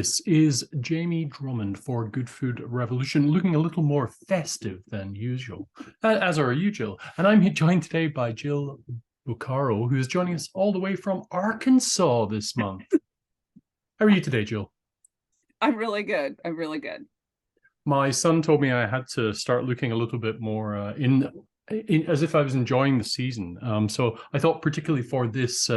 This is Jamie Drummond for Good Food Revolution, looking a little more festive than usual, as are you, Jill. And I'm joined today by Jill Bucaro, who is joining us all the way from Arkansas this month. How are you today, Jill? I'm really good. I'm really good. My son told me I had to start looking a little bit more in as if I was enjoying the season. So I thought, particularly for this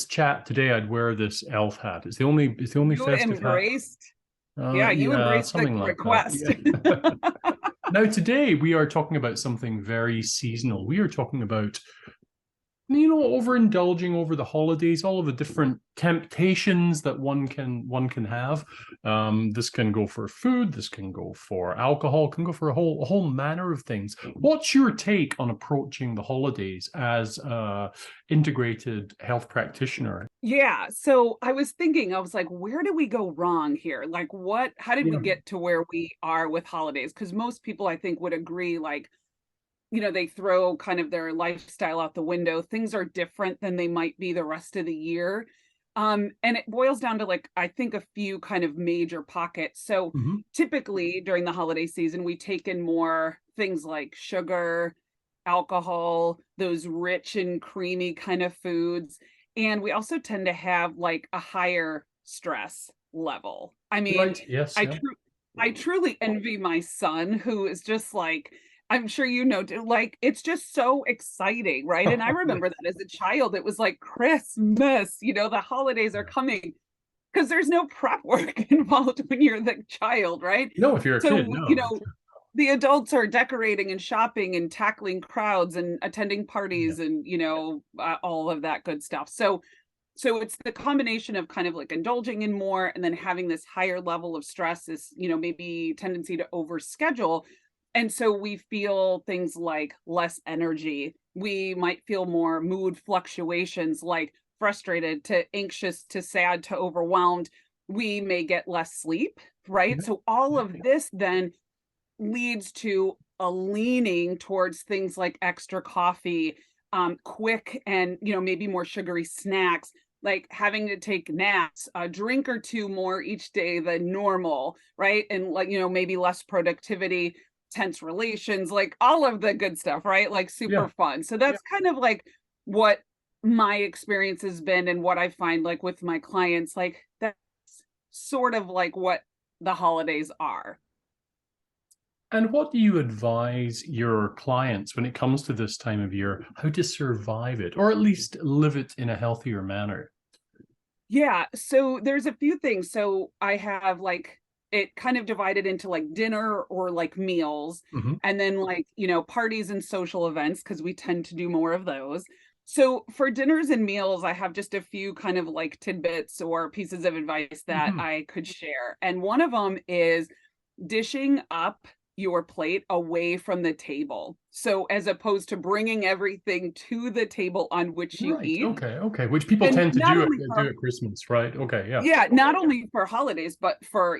chat today, I'd wear this elf hat. It's the only You festive hat. embraced, yeah, you Yeah, embraced the something like that. request. Yeah. Now, today we are talking about something very seasonal. We are talking about, overindulging over the holidays, all of the different temptations that one can have. This can go for food, this can go for alcohol, can go for a whole manner of things. What's your take on approaching the holidays as a integrated health practitioner? Yeah, so I was thinking, I was like, where did we go wrong here? Like, how did we get to where we are with holidays? Because most people, I think, would agree, like, they throw kind of their lifestyle out the window. Things are different than they might be the rest of the year. And it boils down to, like, I think a few kind of major pockets. So typically during the holiday season, we take in more things like sugar, alcohol, those rich and creamy kind of foods. And we also tend to have like a higher stress level. I mean, Right. Yes. I Yeah. I truly envy my son, who is just like, I'm sure like, it's just so exciting, right? And I remember that as a child, it was like Christmas, the holidays are coming, because there's no prep work involved when you're the child, right? No, if you're a So, kid, no. the adults are decorating and shopping and tackling crowds and attending parties and, all of that good stuff. So it's the combination of kind of like indulging in more and then having this higher level of stress, this, maybe tendency to overschedule. And so we feel things like less energy. We might feel more mood fluctuations, like frustrated to anxious to sad to overwhelmed. We may get less sleep, right? So all of this then leads to a leaning towards things like extra coffee, quick and, maybe more sugary snacks, like having to take naps, a drink or two more each day than normal, right? And, like, maybe less productivity, tense relations, like all of the good stuff, right? Like super fun. So that's kind of like what my experience has been and what I find, like, with my clients, like that's sort of like what the holidays are. And what do you advise your clients when it comes to this time of year, how to survive it, or at least live it in a healthier manner? Yeah, so there's a few things. So I have, like, it kind of divided into like dinner or like meals, and then, like, parties and social events, because we tend to do more of those. So for dinners and meals, I have just a few kind of like tidbits or pieces of advice that I could share. And one of them is dishing up your plate away from the table. So as opposed to bringing everything to the table on which you Right. eat. Okay. Okay. Which people And tend to not do only do for at Christmas, right? Okay. Yeah. Yeah, not only for holidays, but for,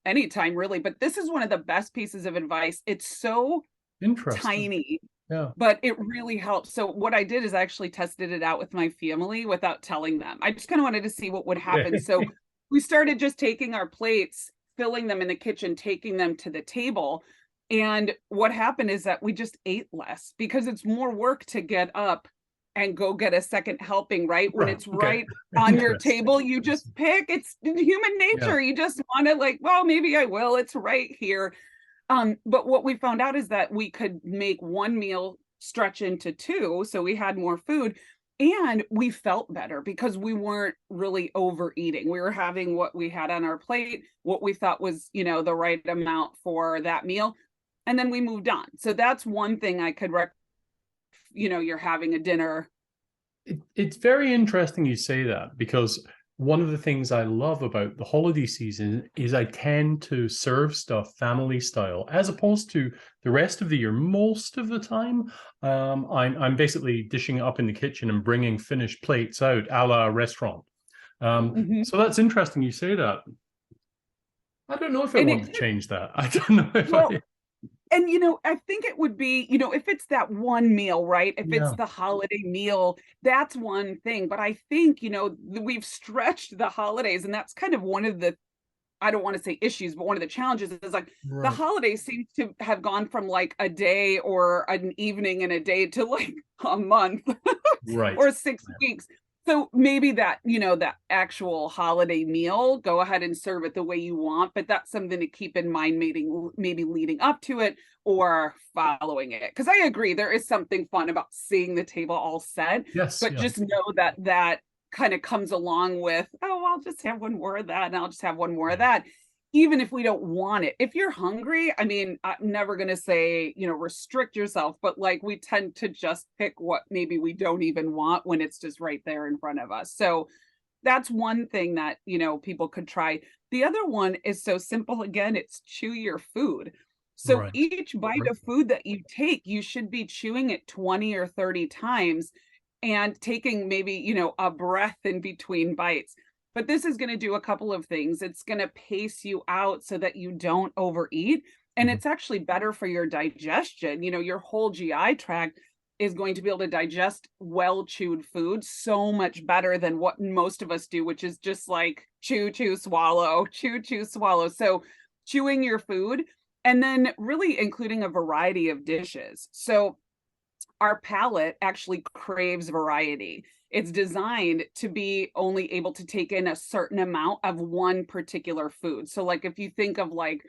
any time really. But this is one of the best pieces of advice. It's so Interesting. tiny, Yeah. but it really helps. So what I did is I actually tested it out with my family without telling them. I just kind of wanted to see what would happen. Okay. So we started just taking our plates, filling them in the kitchen, taking them to the table. And what happened is that we just ate less, because it's more work to get up and go get a second helping, right? When Right. it's Okay. right on your Interesting. table, you just pick. It's human Yeah. nature. You just want to, like, well, maybe I will. It's right here. But what we found out is that we could make one meal stretch into two, so we had more food, and we felt better because we weren't really overeating. We were having what we had on our plate, what we thought was, the right amount for that meal, and then we moved on. So that's one thing I could recommend. You're having a dinner. It's very interesting you say that, because one of the things I love about the holiday season is I tend to serve stuff family style as opposed to the rest of the year. Most of the time, I'm basically dishing it up in the kitchen and bringing finished plates out a la restaurant. So that's interesting you say that. I don't know if I And want it to change that. I don't know if well, I. And I think it would be, if it's that one meal, right? If it's Yeah. the holiday meal, that's one thing. But I think, we've stretched the holidays, and that's kind of one of the, I don't want to say issues, but one of the challenges is like the Right. holidays seem to have gone from like a day or an evening and a day to like a month Right. or 6 weeks. So maybe that, that actual holiday meal, go ahead and serve it the way you want, but that's something to keep in mind, maybe leading up to it or following it. Because I agree, there is something fun about seeing the table all set, Yes. but Yeah. just know that that kind of comes along with, oh, I'll just have one more of that, and I'll just have one more of Yeah. that, even if we don't want it. If you're hungry, I mean, I'm never going to say, restrict yourself, but like we tend to just pick what maybe we don't even want when it's just right there in front of us. So that's one thing that, people could try. The other one is so simple. Again, it's chew your food. So Right. each bite Right. of food that you take, you should be chewing it 20 or 30 times and taking maybe, a breath in between bites. But this is going to do a couple of things. It's going to pace you out so that you don't overeat. And Mhm. it's actually better for your digestion. Your whole GI tract is going to be able to digest well chewed food so much better than what most of us do, which is just like chew, chew, swallow, chew, chew, swallow. So chewing your food and then really including a variety of dishes. So our palate actually craves variety. It's designed to be only able to take in a certain amount of one particular food. So, like, if you think of like,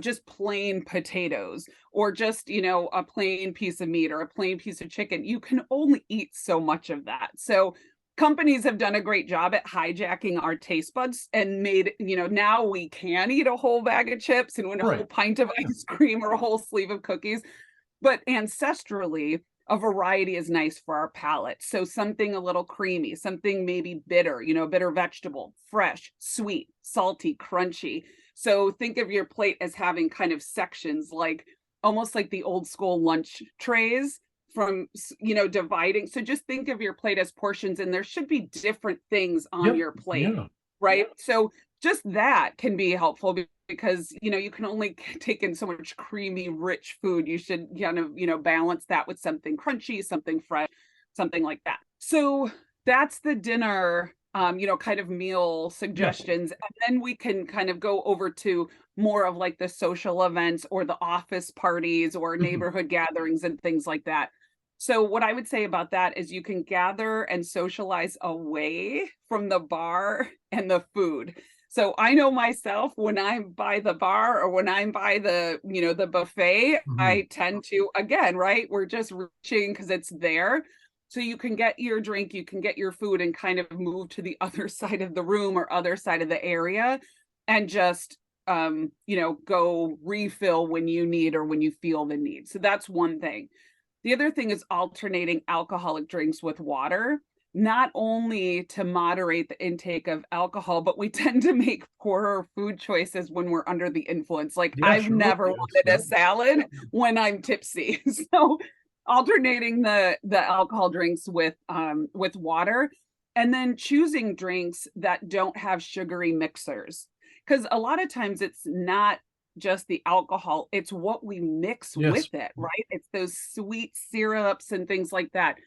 just plain potatoes or just, a plain piece of meat or a plain piece of chicken, you can only eat so much of that. So, companies have done a great job at hijacking our taste buds and made, now we can eat a whole bag of chips and a whole Right. pint of Yeah. ice cream or a whole sleeve of cookies, but ancestrally, a variety is nice for our palate. So something a little creamy, something maybe bitter, bitter vegetable, fresh, sweet, salty, crunchy. So think of your plate as having kind of sections, like almost like the old school lunch trays from, dividing. So just think of your plate as portions, and there should be different things on Yep. your plate, Yeah. right? So just that can be helpful because you can only take in so much creamy rich food. You should kind of balance that with something crunchy, something fresh, something like that. So that's the dinner kind of meal Yeah. suggestions, and then we can kind of go over to more of like the social events or the office parties or Mhm. neighborhood gatherings and things like that. So what I would say about that is you can gather and socialize away from the bar and the food. So I know myself, when I'm by the bar or when I'm by the, the buffet, Mhm. I tend to, again, right? We're just reaching because it's there. So you can get your drink, you can get your food and kind of move to the other side of the room or other side of the area and just go refill when you need or when you feel the need. So that's one thing. The other thing is alternating alcoholic drinks with water, not only to moderate the intake of alcohol, but we tend to make poorer food choices when we're under the influence. Like Yeah. I've Sure. never Yes. wanted a Yep. salad when I'm tipsy. So alternating the alcohol drinks with water, and then choosing drinks that don't have sugary mixers. Because a lot of times it's not just the alcohol, it's what we mix Yes. with it, right? It's those sweet syrups and things like that.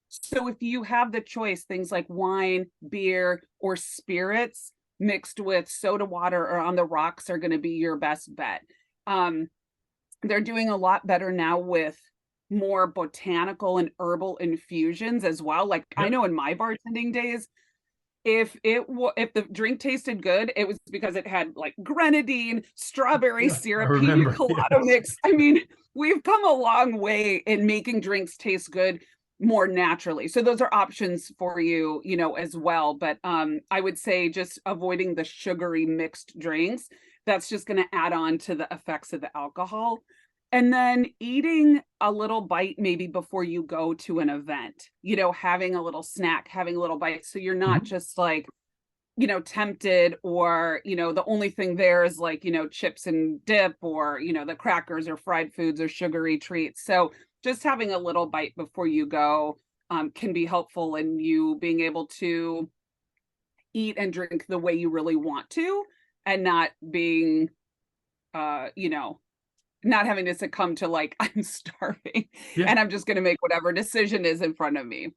So if you have the choice, things like wine, beer, or spirits mixed with soda water or on the rocks are going to be your best bet. Um, they're doing a lot better now with more botanical and herbal infusions as well. Like I Yep. know in my bartending days, if the drink tasted good, it was because it had like grenadine, strawberry Yeah. I syrup, pina remember. colada Yes. mix. I mean, we've come a long way in making drinks taste good more naturally. So those are options for you, as well. But I would say just avoiding the sugary mixed drinks. That's just going to add on to the effects of the alcohol. And then eating a little bite maybe before you go to an event, having a little snack, having a little bite. So you're not Mhm. just like, tempted or, the only thing there is like, chips and dip or, the crackers or fried foods or sugary treats. So just having a little bite before you go can be helpful in you being able to eat and drink the way you really want to and not being, uh, you know, not having to succumb to like, I'm starving Yeah. and I'm just going to make whatever decision is in front of me.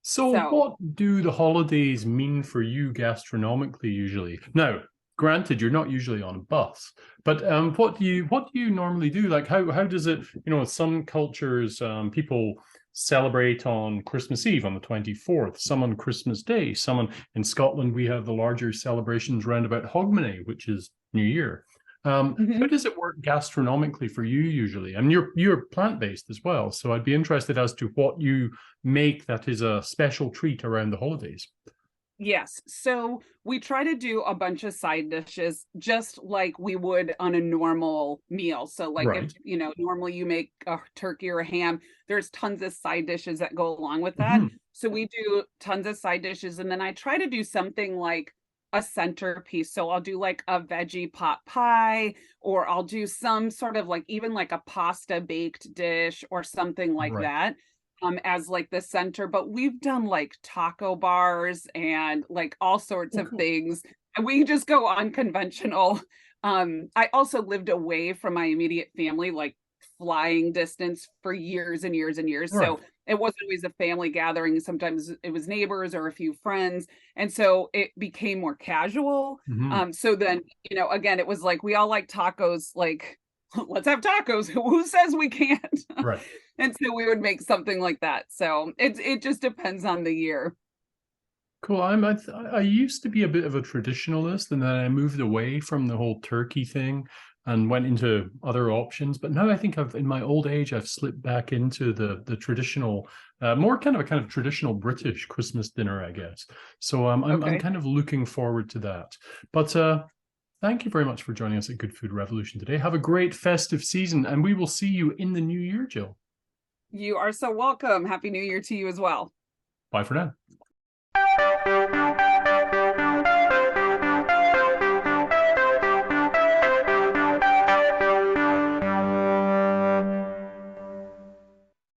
So So what do the holidays mean for you gastronomically usually? Now, granted, you're not usually on a bus, but what do you normally do? Like how does it, some cultures, people celebrate on Christmas Eve on the 24th, some on Christmas Day, in Scotland, we have the larger celebrations around about Hogmanay, which is New Year. How mhm. does it work gastronomically for you usually? And you're plant-based as well, so I'd be interested as to what you make that is a special treat around the holidays. Yes. So we try to do a bunch of side dishes just like we would on a normal meal. So like if, Right. normally you make a turkey or a ham, there's tons of side dishes that go along with that. Mhm. So we do tons of side dishes and then I try to do something like a centerpiece. So I'll do like a veggie pot pie or I'll do some sort of like even like a pasta baked dish or something like Right. that as like the center, but we've done like taco bars and like all sorts Oh, of cool. things. And we just go unconventional. I also lived away from my immediate family, like flying distance for years and years and years. Right. So it wasn't always a family gathering. Sometimes it was neighbors or a few friends. And so it became more casual. Mhm. So then, again, it was like we all like tacos, like let's have tacos. Who says we can't? Right. And so we would make something like that. So it just depends on the year. Cool. I used to be a bit of a traditionalist, and then I moved away from the whole turkey thing and went into other options. But now I think in my old age, I've slipped back into the traditional, more kind of traditional British Christmas dinner, I guess. So I'm Okay. kind of looking forward to that. But thank you very much for joining us at Good Food Revolution today. Have a great festive season, and we will see you in the new year, Jill. You are so welcome. Happy New Year to you as well. Bye for now.